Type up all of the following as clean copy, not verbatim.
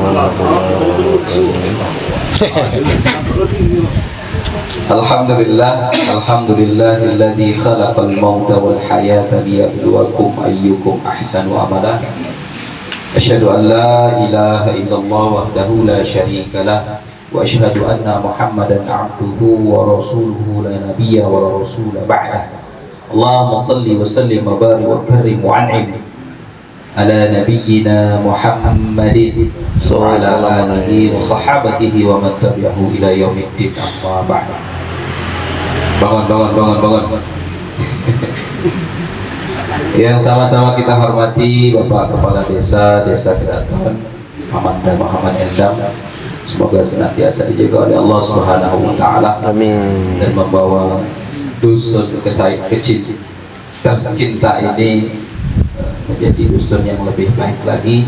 warahmatullahi wabarakatuh. Alhamdulillahilladzi khalaqal mauta wal hayata liyabluwakum ayyukum ahsanu amala. Asyhadu an la ilaha illallah wahdahu la syarika lah wa asyhadu anna Muhammadan abduhu wa rasuluhu la nabiyya wa la rasula ba'dah. Allahumma salli wa sallim wa barik wa karrim wa an'im ala nabiyyina Muhammadin wa ala alihi wa sahabatihi wa man tabi'ahu ila yaumiddin, amma ba'd. Bangun. Yang sama-sama kita hormati Bapak Kepala Desa Kedaton Amanda Muhammad Endang, semoga senantiasa dijaga oleh Allah Subhanahu wa taala. Amin. Dan membawa dusun tercinta ini menjadi dusun yang lebih baik lagi,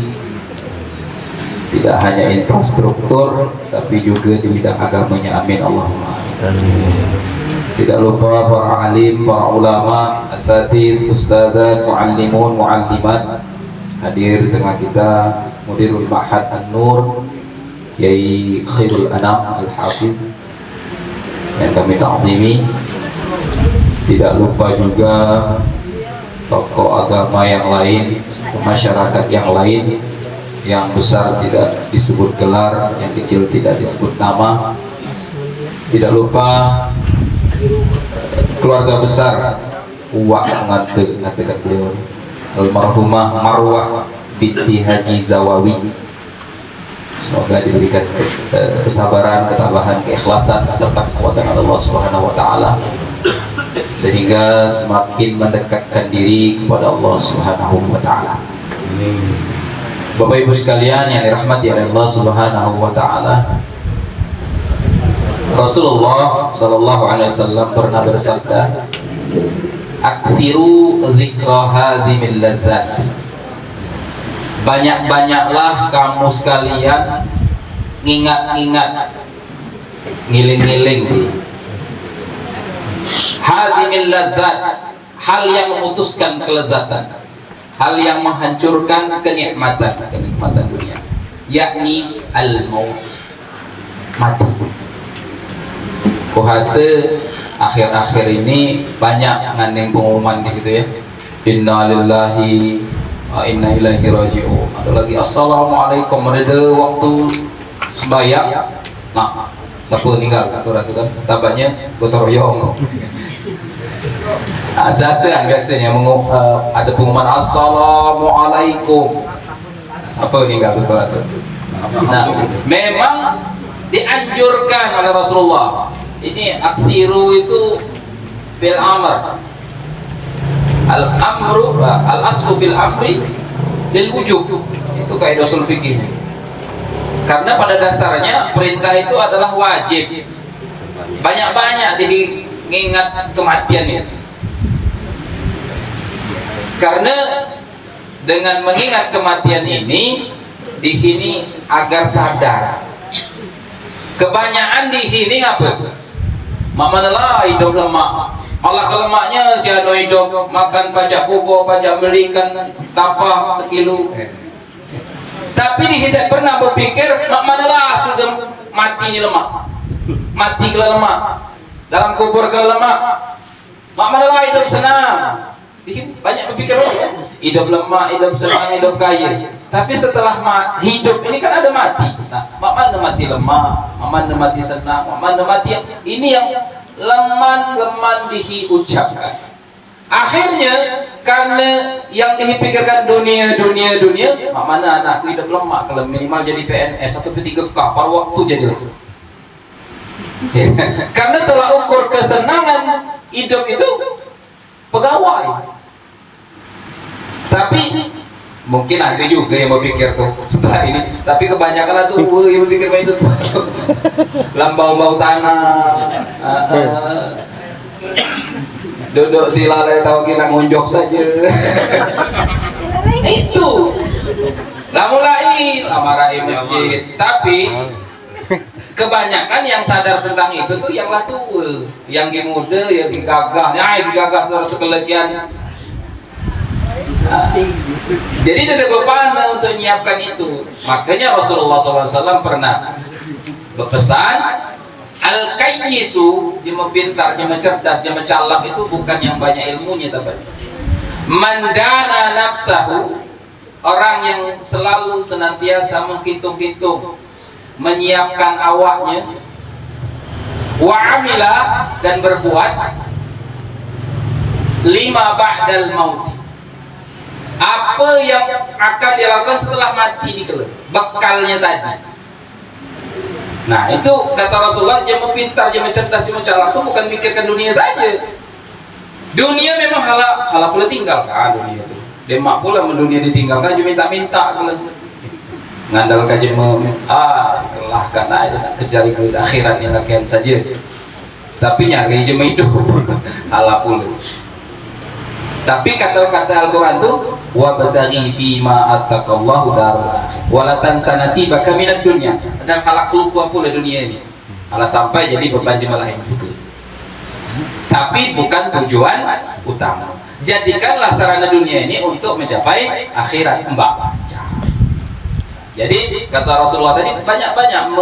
tidak hanya infrastruktur tapi juga di bidang agamanya. Amin Allahumma amin. Tidak lupa para alim, para ulama, asatidz, ustadzat, muallimun, muallimat hadir di tengah kita. Mudirul Ma'had An-Nur Kiai Khairul Anam Al-Hafidz yang kami ta'zimi. Tidak lupa juga tokoh agama yang lain, masyarakat yang lain, yang besar tidak disebut gelar, yang kecil tidak disebut nama. Tidak lupa keluarga besar Uwak ngatakan beliau almarhumah Marwah binti Haji Zawawi. Semoga diberikan kesabaran, ketabahan, keikhlasan serta kekuatan Allah Subhanahu wa taala sehingga semakin mendekatkan diri kepada Allah Subhanahu wa taala. Bapak Ibu sekalian yang dirahmati oleh Allah Subhanahu wa taala, Rasulullah sallallahu alaihi wasallam pernah bersabda, "Aktsiru dzikra hadhimil ladzat." Banyak-banyaklah kamu sekalian ngingat-ngingat, ngiling-ngiling hadhimil ladzat, hal yang memutuskan kelezatan, hal yang menghancurkan kenikmatan dunia, yakni al-maut, mati. Kuhase akhir-akhir ini banyak ngandeng pengumuman gitu ya, inna lillahi wa inna ilaihi raji'un. Ada lagi assalamualaikum, ada waktu sembahyang, nah siapa meninggal ratu kan tabanya gotong royong. Asasan biasanya ada pengumuman assalamualaikum, siapa meninggal ratu. Nah memang dianjurkan oleh Rasulullah. Ini aksiru itu fil amr, al amru al aslu fil amri lil wujub, itu kaidah usul fikih. Karena pada dasarnya perintah itu adalah wajib. Banyak-banyak diingat kematian ini. Karena dengan mengingat kematian ini di sini agar sadar. Kebanyakan di sini apa? Mamanalah hidup lemak, malah kelemaknya si anu hidup makan pajak kubo, pajak belikan tapah sekilo. Tapi dia tidak pernah berpikir mamanalah sudah mati ini lemak, mati ke lemak, dalam kubur ke lemak. Mamanalah hidup senang. Banyak berpikir hidup lemak, hidup senang, hidup kaya. Tapi setelah hidup ini kan ada mati. Nah, mana mati lemah, mana mati senang, mana mati ini yang leman diucapkan. Akhirnya karena yang dipikirkan dunia, mana anakku hidup lemak, kalau minimal jadi PNS atau P3K, paruh waktu jadilah. Karena telah ukur kesenangan hidup itu pegawai. Tapi mungkin ada juga yang berpikir tuh setelah ini, tapi kebanyakan tuh yang berpikir itu tuh lambau-bau tanah, duduk sila tahu kita ngonjok saja. Itu lah mulai lamarai masjid. Tapi kebanyakan yang sadar tentang itu tuh yang lah tua, yang muda, yang gagah, digagah tuh keletian. Jadi ada beban untuk menyiapkan itu. Makanya Rasulullah SAW pernah berpesan, al-kayyisu, jema pintar, jema cerdas, jema calak itu bukan yang banyak ilmunya, tapi mandana nafsahu, orang yang selalu senantiasa menghitung-hitung, menyiapkan awaknya, wa amila, dan berbuat lima ba'dal maut, apa yang akan dilakukan setelah mati ini, bekalnya tadi. Nah itu kata Rasulullah, jangan pintar, jangan cerdas, jangan calak itu bukan mikirkan dunia saja. Dunia memang hala pula tinggalkan dunia itu. Demak pula dunia ditinggalkan, cuma minta-minta ngandalkan jema kelahkan aja nak kejar ke akhirat yang lakian saja. Tapi nyari jema hidup hala pula. Tapi kata-kata Al-Quran itu wabtaghi fima ataqallahu darul akhirah wa la tansa nasibaka minad dunya, dan halak lupa pula dunia ini. Ala sampai jadi beban jemaah lain juga. Tapi bukan tujuan utama. Jadikanlah sarana dunia ini untuk mencapai akhirat, mbak. Jadi kata Rasulullah tadi, banyak-banyak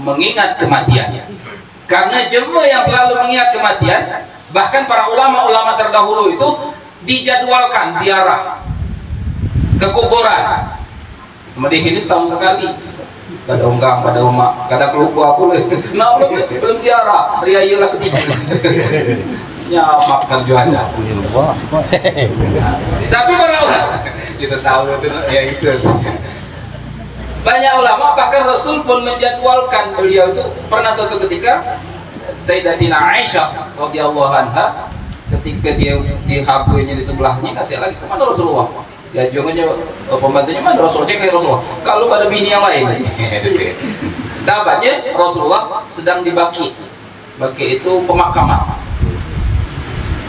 mengingat kematian. Karena jemaah yang selalu mengingat kematian, bahkan para ulama-ulama terdahulu itu dijadwalkan ziarah ke kuburan. Kemudian ini setahun sekali. Pada unggang, pada umat, kadang kelupa pula. Nah, belum ziarah. Riayalah ketiga. Ya, makan juanda. Tapi para ulama, kita tahu itu ya itu. Banyak ulama, bahkan Rasul pun menjadwalkan. Beliau itu pernah suatu ketika Sayyidatina Aisyah radhiyallahu anha, ketika dia di HP-nya di sebelahnya, kata lagi, kemana Rasulullah? Ya jangannya pembantunya, mana Rasulullah? Cek Rasulullah. Kalau ada bini yang lain, dapatnya Rasulullah sedang di Baqi. Baqi itu pemakaman.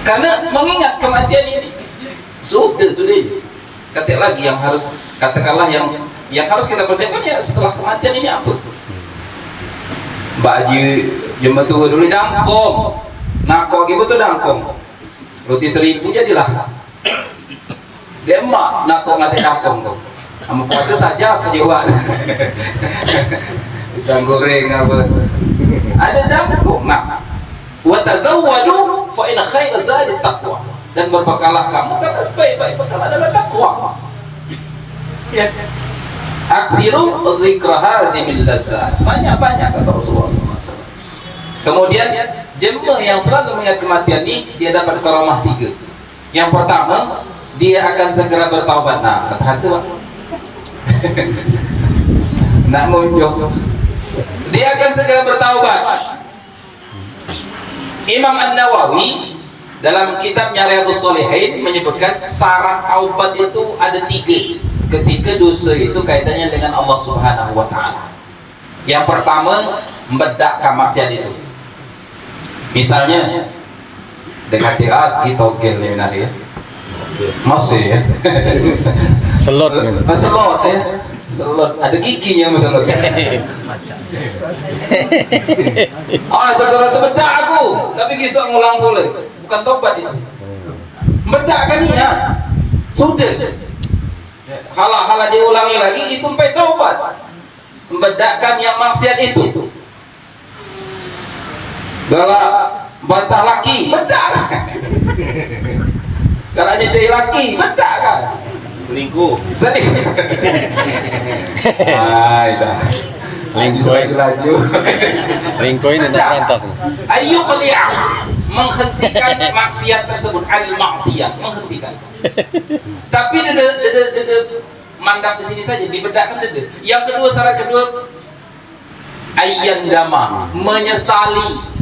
Karena mengingat kematian ini, sudah. Kata lagi yang harus, katakanlah yang harus kita persiapkan ya setelah kematian ini apa? Mbak Haji jemput dulu dangkong, nakok ibu tuh dangkong. Roti 1000 jadilah. Dia emak nakok ngate dangkong tuh. Sama puasa saja kejiwaan. Pisang goreng apa? Ada dangkong. Nah, wa tazawwadu fa inna khairaz zadi taqwa. Dan berbekalah kamu karena sebaik-baik bekal adalah takwa. Ya. Akthiru dzikra hadhil ladzat. Banyak-banyak kata Rasulullah SAW. Kemudian jemaah yang selalu mengingat kematian ini, dia dapat karamah 3. Yang pertama, dia akan segera bertaubat. Nah, hasil nak muncul, dia akan segera bertaubat. Imam An-Nawawi dalam kitabnya Riyadhus Shalihin menyebutkan syarat taubat itu ada 3 ketika dosa itu kaitannya dengan Allah Subhanahu wa Ta'ala. Yang pertama, membedakkan maksiat itu. Misalnya dekati kita gel ya. Masih ya. Selot ya. Selot, ada giginya mas selot. Itu bedak aku, tapi kisah ngulang boleh. Bukan tobat itu. Bedak kan ya. Sudah. Hala diulangi lagi itu sampai tobat. Membedakkan yang maksiat itu. Galak bantah laki, bedak. Galaknya cari laki, bedak kan. Selingkuh. Dah. Laju. Selingkuh ini tidak pantas. Ayo kalian menghentikan maksiat tersebut, al-maksiat, menghentikan. Tapi dede mandap di sini saja, dibedakkan dede. Yang kedua, syarat kedua, ayyan dama, menyesali.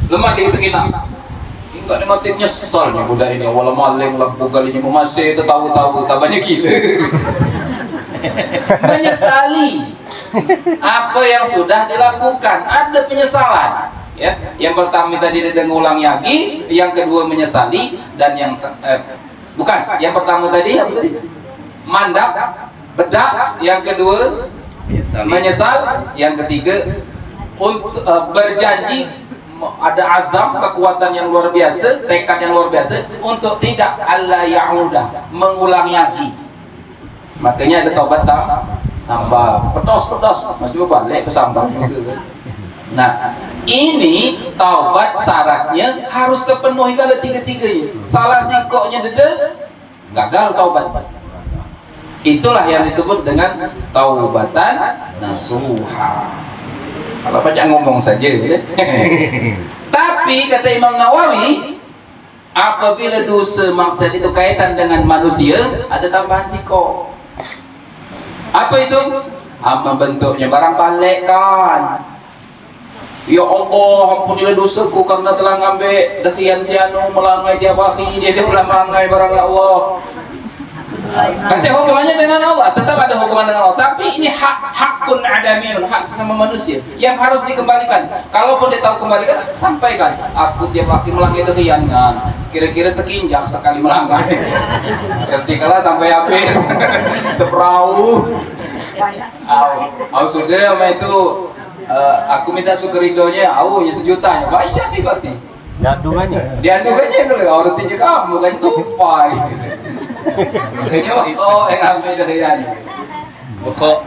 Lemah di itu kita. Enggak ada motif nyesal nih budak ini. Walau maling lah bukan ini masih itu tahu tabanya gila. Menyesali apa yang sudah dilakukan, ada penyesalan. Ya, yang pertama tadi dia ngulang lagi, yang kedua menyesali, dan yang bukan, yang pertama tadi apa tadi? Mandap, bedak, yang kedua menyesal, yang ketiga untuk berjanji ada azam, kekuatan yang luar biasa, tekad yang luar biasa untuk tidak alla ya'udah, mengulangi lagi. Makanya ada taubat sambal, pedos masih balik ke sambal juga kan. Nah, ini taubat syaratnya harus terpenuhi kalau tiga-tiganya. Salah singkoknya dede, gagal taubat. Itulah yang disebut dengan taubatan nasuha. Kalau banyak ngomong saja gitu. Tapi kata Imam Nawawi, apabila dosa maksud itu kaitan dengan manusia, ada tambahan siko. Apa itu? Bentuknya barang balik kan. Ya Allah, ampunilah dosaku karena telah ngambil dahian sianu melangai tiap hari, dia telah melangai barang ya Allah. Kata hubungannya dengan Allah, tetap ada hubungan dengan Allah, tapi ini hakun adamiyun, hak sesama manusia yang harus dikembalikan. Kalaupun dia tahu kembalikan, sampaikan. Aku tiap waktu melanggar dahian kan, kira-kira sekinjak sekali melanggar. Ketika lah sampai habis, seperahu. Sudah sama itu. Aku minta syukuridonya, ya sejuta, banyak nih berarti. Diadukannya kalau orang tinggi kamu kan tupai. Kayaknya yang ambil dari ini. Pokok.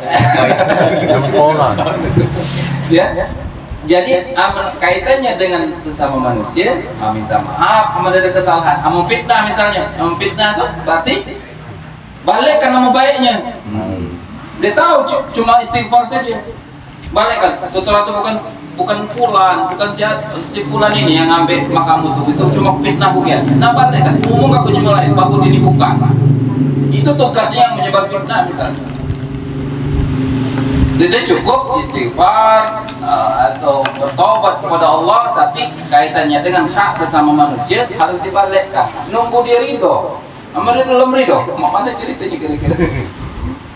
Ya. Jadi kaitannya dengan sesama manusia, minta maaf kalau ada kesalahan. Fitnah misalnya, fitnah itu berarti balik karena mau baiknya. Dia tahu cuma istighfar saja. Balikkan, tutur itu bukan pulan, bukan si pulan ini yang ngambil makamu itu cuma fitnah bukan. Nah balikkan, umum aku nyemelain, baku ini bukan. Itu tugasnya yang menyebar fitnah misalnya. Jadi cukup istighfar atau bertobat kepada Allah, tapi kaitannya dengan hak sesama manusia harus dibalikkan. Nunggu dia ridho, sama dia belum ridho. Mana ceritanya kira-kira?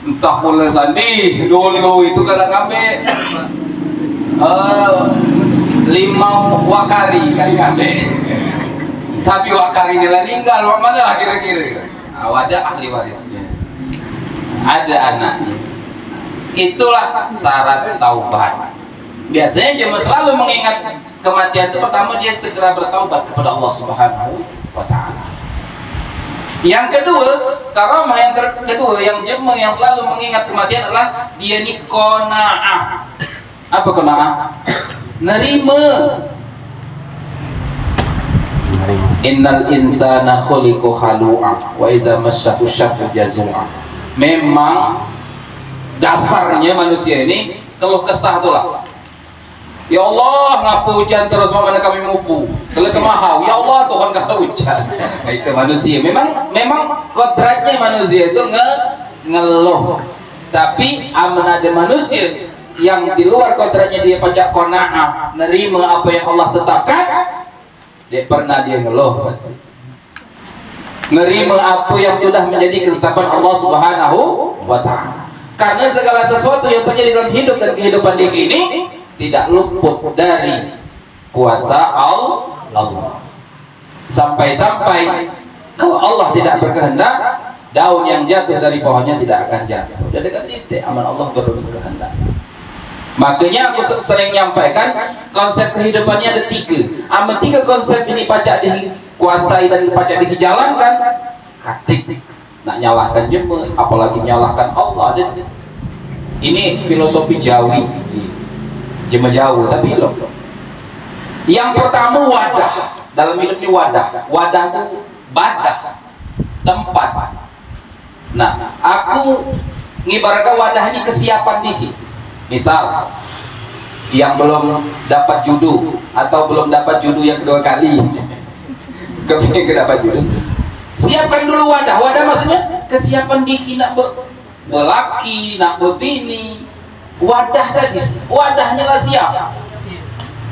Entah mulai sandi dulu itu kalau ngambil 5 wakari kali ngambil, tapi wakari dia meninggal, mana lah kira-kira? Ada ahli warisnya, ada anaknya. Itulah syarat taubat. Biasanya cuma selalu mengingat kematian itu, pertama dia segera bertaubat kepada Allah Subhanahu wa Ta'ala. Yang kedua, karamah yang kedua yang jemaah yang selalu mengingat kematian adalah dia ni qanaah. Apa qanaah? Nerima. Innal insana khuliqa halu'a wa idza massahu syarru jazua. Memang dasarnya manusia ini keluh kesah itulah. Ya Allah, ngapa hujan terus mana kami mupu? Kalau kemahau, ya Allah Tuhan kau hujan. Nah, itu manusia. Memang kodratnya manusia itu ngeluh. Tapi aman ada manusia yang di luar kodratnya dia pacak qanaah, nerima apa yang Allah tetapkan. Dia pernah dia ngeluh pasti. Nerima apa yang sudah menjadi ketetapan Allah Subhanahu wa Ta'ala. Karena segala sesuatu yang terjadi dalam hidup dan kehidupan diri ini tidak luput dari kuasa Allah. Sampai-sampai kalau Allah tidak berkehendak, daun yang jatuh dari pohonnya tidak akan jatuh. Dan dengan titik aman Allah berkehendak. Makanya aku sering menyampaikan konsep kehidupannya ada 3. Aman 3 konsep ini pacak dikuasai dan pacak dijalankan. Katik nak nyalahkan jemaah, apalagi nyalahkan Allah. Dan ini filosofi Jawi. Jemaah jauh tapi belum. Yang pertama wadah. Dalam hidup ini wadah. Wadah itu badah, tempat. Nah, aku ngibaratkan wadah ini kesiapan diri. Misal yang belum dapat judu atau belum dapat judu yang kedua kali, kepingin dapat judu, siapkan dulu wadah. Wadah maksudnya kesiapan diri nak berlaki, nak berbini. Wadah tadi, wadahnya lah siap.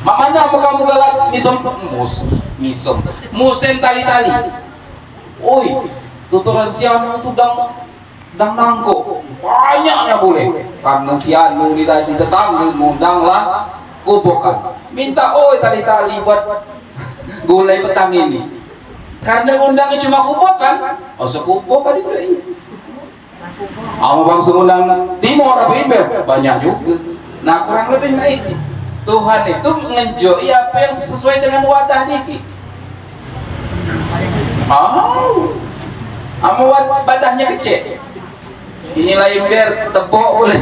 Mana apa kamu galak musim tali-tali. Oi, tuturan sianu itu dang nangko. Banyaknya boleh. Karena sianu di tetangga ngundang lah kupokan. Minta tali-tali buat gulai petang ini. Karena ngundangnya cuma kupokan. Sekupok tadi juga ini. Bang Sumundang Timur apa Iber banyak juga. Nah kurang lebih naik. Tuhan itu ngejoi apa yang sesuai dengan wadah diki. Wadahnya kecil. Inilah ember tepuk boleh.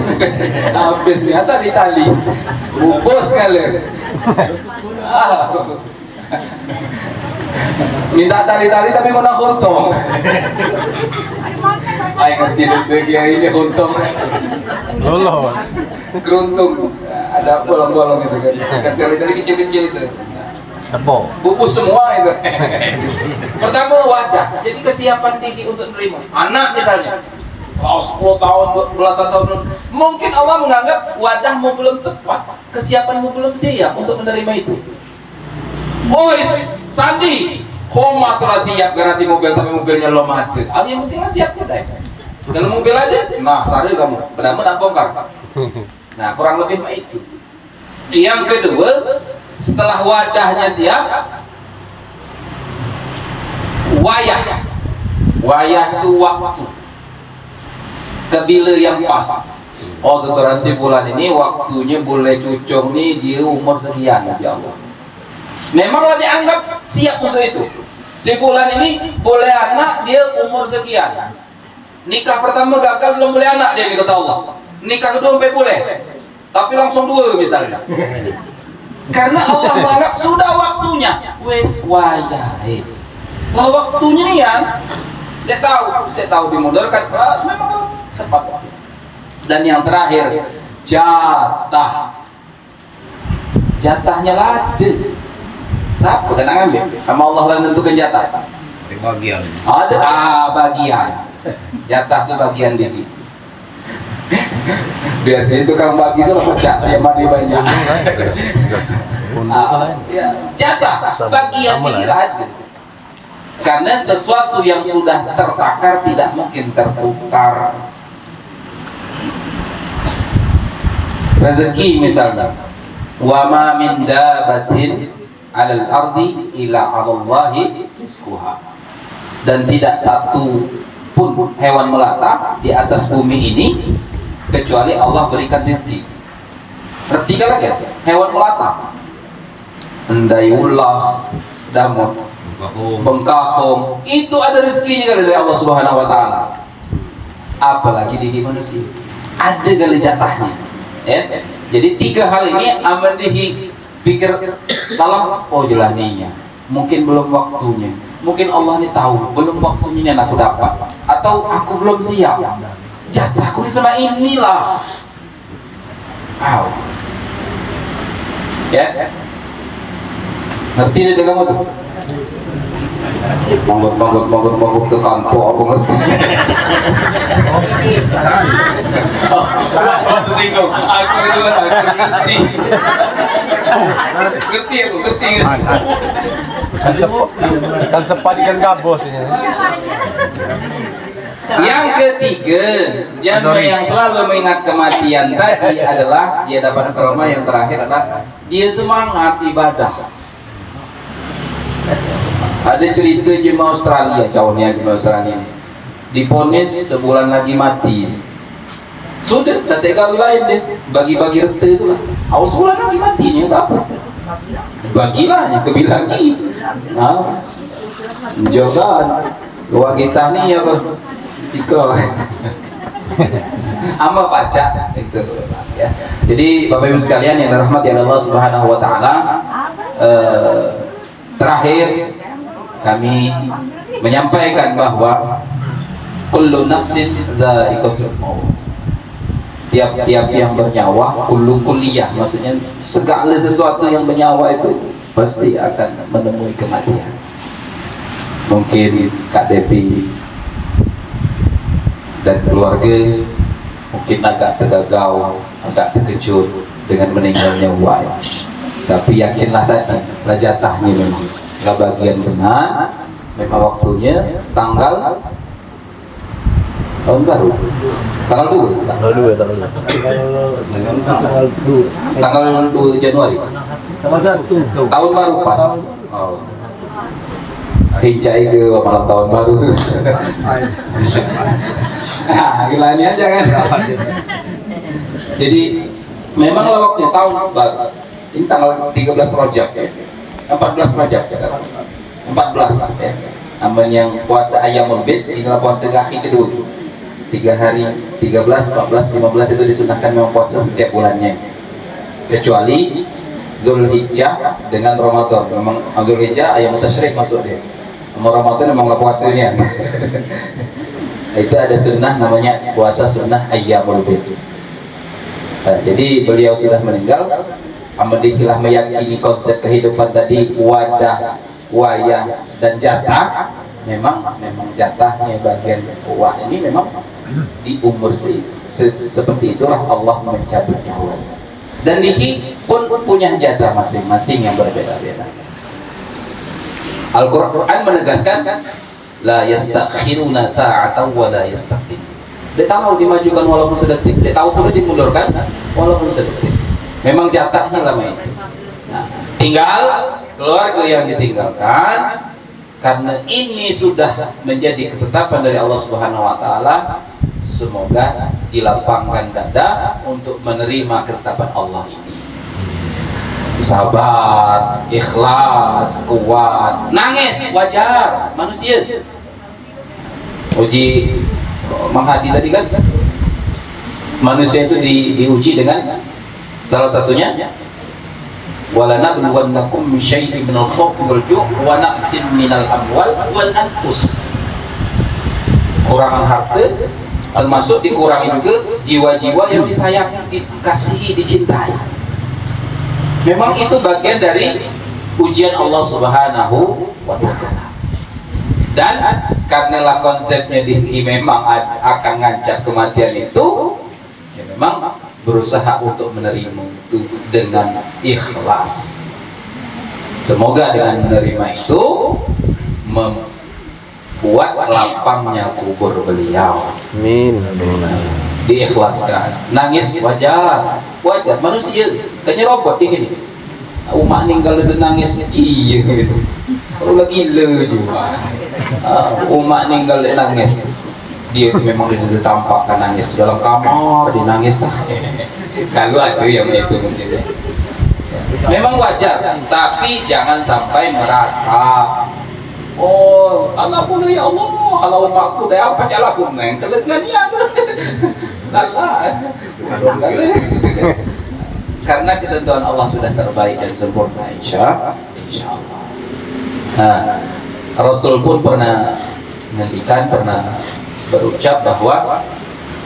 Habis nih, tadi tali. Bungkus kali. Minta tali-tali tapi kena kuntung. Ay ngerti deh ini kuntung. Lolos. Keruntung. Ada bolong-bolong itu kan. Tali-tali kecil-kecil itu. Tepuk. Bubus semua itu. Pertama wadah. Jadi kesiapan diri untuk menerima. Anak misalnya. Kalau 10 tahun, belasan tahun, mungkin Allah menganggap wadahmu belum tepat, kesiapanmu belum siap untuk menerima itu. Sandi, koma tuh siap garasi mobil tapi mobilnya belum ada. Yang penting siap udah. Kalau mobil aja, nah sorry kamu, benar-benar bongkar. Nah kurang lebih itu. Yang kedua, setelah wadahnya siap, wayah itu waktu. Kebila yang pas. Tuturan si bulan ini waktunya boleh cucung nih dia umur sekian ya Allah. Memanglah dianggap siap untuk itu. Si bulan ini boleh anak dia umur sekian. Nikah pertama gagal belum boleh anak dia kata Allah. Nikah kedua sampai boleh. Tapi langsung 2 misalnya. Karena Allah menganggap sudah waktunya. Wes wayahe. Lah waktunya nih ya. Dia tahu dimundurkan. Memang tepat. Dan yang terakhir jatahnya lade. Siapa kena ngambil? Sama Allah lah nentukan jatah. Bagian. Ada bagian. Jatah itu bagian diri. Biasanya tukang bagi itu pecah yang mandi banyak. Jatah bagian diri ada. Karena sesuatu yang sudah tertakar tidak mungkin tertukar. Rezeki misalnya, wa ma min dabatin 'alal ardi illa 'alallahi rizquha. Dan tidak satu pun hewan melata di atas bumi ini kecuali Allah berikan rezeki. Perhatikan lagi, hewan melata, endayullah, damut, bengkahong, itu ada rezekinya dari Allah Subhanahu wa taala. Apalagi di manusia, ada kali jatahnya. Ya. Jadi 3 hal ini aman dipikir dalam jelas ninya. Mungkin belum waktunya. Mungkin Allah ini tahu belum waktunya yang aku dapat, atau aku belum siap. Jatahku sama inilah. Ya. Ngerti deh kamu tuh. Manggut ke kantor apa ngerti? Singgung. Aku itu ngerti. Ngerti. Ikan sepat ikan gabus ini. Yang ketiga, janda yang selalu mengingat kematian tadi adalah dia dapat karomah. Yang terakhir adalah dia semangat ibadah. Ada cerita jemaah Australia, jauhnya jemaah Australia ini diponis sebulan lagi mati. Sudah, kata lain deh, bagi-bagi rete itulah. Sebulan lagi matinya tak apa. Bagilah, kebil lagi. Jangan gua kita nih ya sikol. Ama baca itu ya. Jadi Bapak Ibu sekalian yang dirahmati Allah Subhanahu wa taala, terakhir kami menyampaikan bahwa kullu nafsin dha'iqatul maut. Tiap-tiap yang bernyawa, kullu kulliyah, maksudnya segala sesuatu yang bernyawa itu pasti akan menemui kematian. Mungkin Kak Devi dan keluarga mungkin agak tergagau, agak terkejut dengan meninggalnya Wai. Tapi yakinlah tadi, jatahnya memang nggak bagian benar, memang waktunya tanggal tahun baru, tanggal 2 Januari, tanggal 1 tahun baru pas. Hijai ke malam tahun baru tuh. Gilanya aja kan. Jadi memanglah waktunya tahun baru. Ini tanggal 13 Rajab ya. 14 Rajab sekarang. 14 ya. Amal yang puasa Ayyamul Bid, tinggal puasa akhir kedua. 3 hari, 13, 14, 15 itu disunahkan memang puasa setiap bulannya. Kecuali Zulhijjah dengan Ramadan. Memang Zulhijjah ayam tasyrik masuk dia. Ramadan memang puasanya. Itu ada sunnah namanya puasa sunnah Ayyamul Bid. Jadi beliau sudah meninggal. Alhamdulillah meyakini konsep kehidupan tadi wadah, wayah dan jatah. Memang jatahnya bagian wah ini memang di umur seperti itulah Allah mencabut nyawa. Dan Lihi pun punya jatah masing-masing yang berbeda-beda. Al-Quran menegaskan la yastakhiruna sa'atan wa la yastaqdim. Dia tahu dimajukan walaupun sedetik, dia tahu pula dimundurkan walaupun sedetik. Memang jatahnya lama itu. Nah, tinggal keluarga yang ditinggalkan karena ini sudah menjadi ketetapan dari Allah Subhanahu wa taala. Semoga dilapangkan dada untuk menerima ketetapan Allah ini. Sabar, ikhlas, kuat, nangis wajar manusia. Uji Mang Hadi tadi kan, manusia itu diuji dengan salah satunya walana bulwannakum min syai'in minal khawfi wal ju' wa naqsin minal amwal wal anfus. Kurangan harta termasuk dikurangi juga jiwa-jiwa yang disayang, dikasihi, dicintai. Memang itu bagian dari ujian Allah Subhanahu wa ta'ala. Dan karena konsepnya memang akan ngancam kematian itu, ya memang berusaha untuk menerima itu dengan ikhlas. Semoga dengan menerima itu membuat lapangnya kubur beliau. Amin. Diikhlaskan. Nangis wajar manusia. Tanya robot di sini. Umat ninggal dan nangis, iya gitu. Kalau lagi gila juga. Umat ninggal dan nangis. Dia itu memang ditampakkan nangis dalam kamar, dia nangis. Kalau ada yang itu mungkin. Memang wajar, tapi jangan sampai meratap. Oh, anakku ya Allah, kalau umatku dah apa calaku neng, telegan ya, lala, karena ketentuan Allah sudah terbaik dan sempurna, insya Allah. Nah, Rasul pun pernah menghentikan, pernah berucap bahwa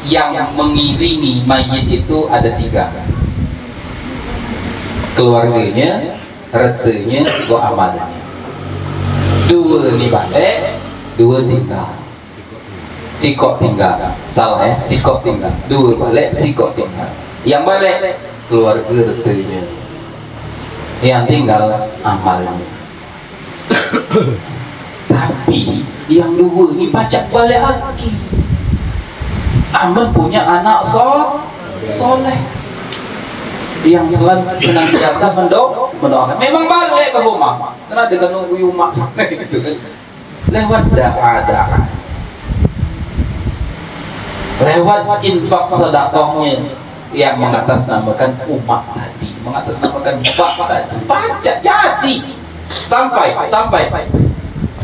yang mengiringi mayit itu ada 3, keluarganya, retenya, doa amalnya. 2 ni balik, 2 tinggal. Sikok tinggal, salah ya, sikok tinggal. 2 balik, sikok tinggal. Yang balik keluarga retenya, yang tinggal amalnya. Tapi yang 2 ni pacak balik lagi. Aman punya anak soleh yang senantiasa mendoakan. Memang balik ke rumah, karena dia nunggu umat sana gitu kan. Lewat doa, lewat infak sedekahnya yang mengatasnamakan umat tadi, mengatasnamakan bapak tadi, pajak jadi sampai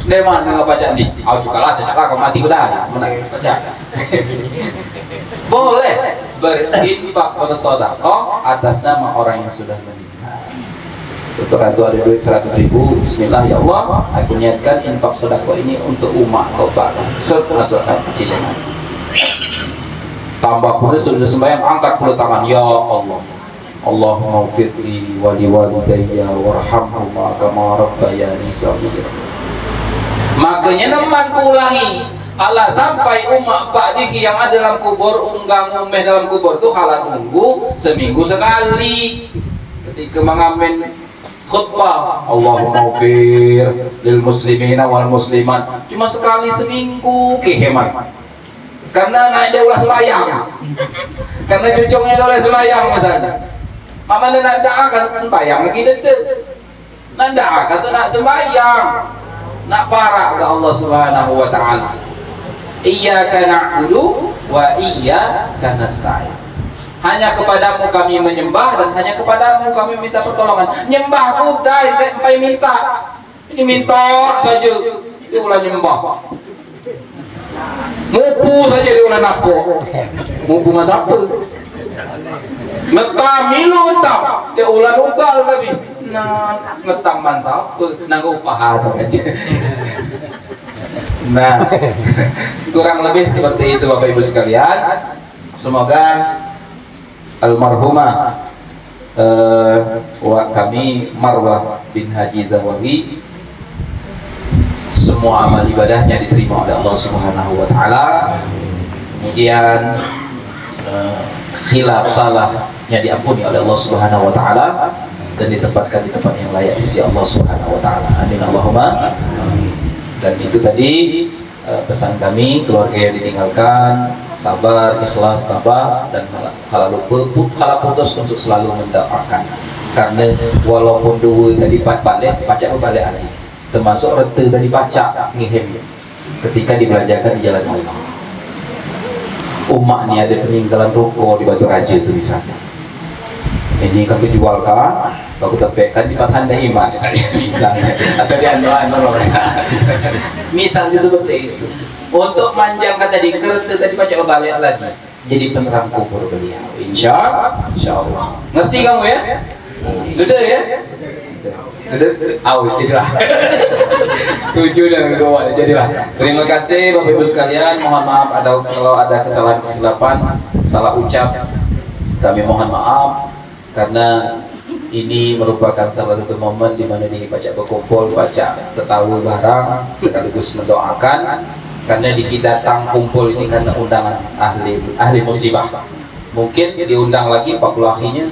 Deman dengan pajak ni, aku juga lah, cakap lah kau mati udah, menang pajak. Boleh berinfak pada sedekah atas nama orang yang sudah meninggal. Untuk antu ada duit 100.000, bismillah ya Allah, aku niatkan infak sedekah ini untuk umat kau pak. Masukkan kecilangan. Tambah pula sudah sembahyang, angkat pula tangan, ya Allah. Allahumma ufirli wa liwalidayya warhamhuma kama rabbayani shaghira. Makanya neman ku ulangi, Allah sampai umat Pak Diki yang ada dalam kubur, unggang umeh dalam kubur itu halat tunggu seminggu sekali ketika mengamen khutbah Allahumma ufir lil muslimina wal muslimat, cuma sekali seminggu kehemat. Karena naik dia ulah selayang, karena cucungnya dia ulah selayang misalnya. Mama nak akan sembahyang lagi dede, nanda kata nak sembahyang, nak parah ke Allah Subhanahu wa ta'ala. Iyyaka na'budu wa iyyaka nasta'in. hanya kepadamu kami menyembah dan hanya kepadamu kami minta pertolongan. Nyembahku dai sampai minta. Ini minta saja dia ulah nyembah. Mupu saja dia ulah nako. Mupu mas apa? Ngetam milu ngetam dia ulah nugal tapi. Nah, ngetam man siapa? Nanggo upah atau aja. Nah, kurang lebih seperti itu Bapak Ibu sekalian. Semoga almarhumah kami Marwah bin Haji Zawawi semua amal ibadahnya diterima oleh Allah Subhanahu wa taala. Kemudian khilaf salahnya diampuni oleh Allah Subhanahu wa taala dan ditempatkan di tempat yang layak di sisi Allah Subhanahu wa taala. Amin Allahumma. Dan itu tadi pesan kami, keluarga yang ditinggalkan sabar, ikhlas, tabah dan halal putus untuk selalu mendoakan. Karena walaupun dua tadi balik, pacak balik lagi. Termasuk rete tadi pacak ngihem ketika dibelanjakan di jalan Allah. Umak ni ada peninggalan ruko di Batu Raja itu misalnya. Ini kami jualkan, baru tepekan di Patanda Iman misalnya, atau di Anwar misalnya seperti itu. Untuk manjangkan tadi kereta tadi pacak balik lagi, jadi penerang kubur beliau. Insya Allah. Ngerti kamu ya? Sudah ya? Jadilah 7 dan 2 jadilah. Terima kasih Bapak Ibu sekalian. Mohon maaf kalau ada kesalahan kesilapan, salah ucap. Kami mohon maaf karena ini merupakan salah satu momen di mana di pacak berkumpul, pacak ketahui barang sekaligus mendoakan. Karena datang kumpul ini karena undangan ahli musibah. Mungkin diundang lagi 40 akhinya,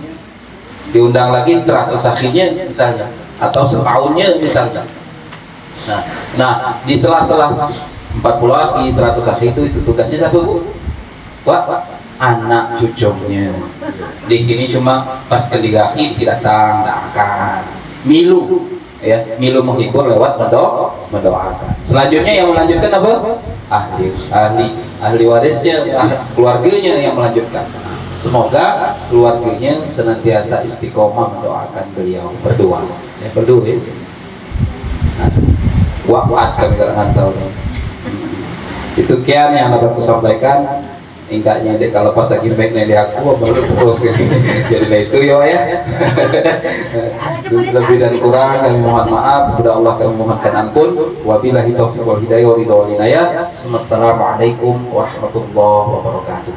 diundang lagi 100 akhinya misalnya, atau setahunnya misalnya. Nah di sela-sela 40 akhi, 100 akhi itu tugasnya siapa Bu? Wah, anak cucunya. Di sini cuma pas ketiga akhi datang, akan milu. Ya, milu menghibur lewat mendoakan. Selanjutnya yang melanjutkan apa? Ahli warisnya, keluarganya yang melanjutkan. Semoga keluarganya senantiasa istiqomah mendoakan beliau, berdoa. Ya, berdoa ya. Wa'at kami hantar. Itu kian yang dapat aku sampaikan. Enggaknya dia kalau pas lagi baik dari aku baru terus jadi itu ya. Lebih dan kurang kami mohon maaf, kepada Allah kami mohonkan ampun. Wabillahi taufiq wal hidayah wa ridha wal inayah. Assalamualaikum warahmatullahi wabarakatuh.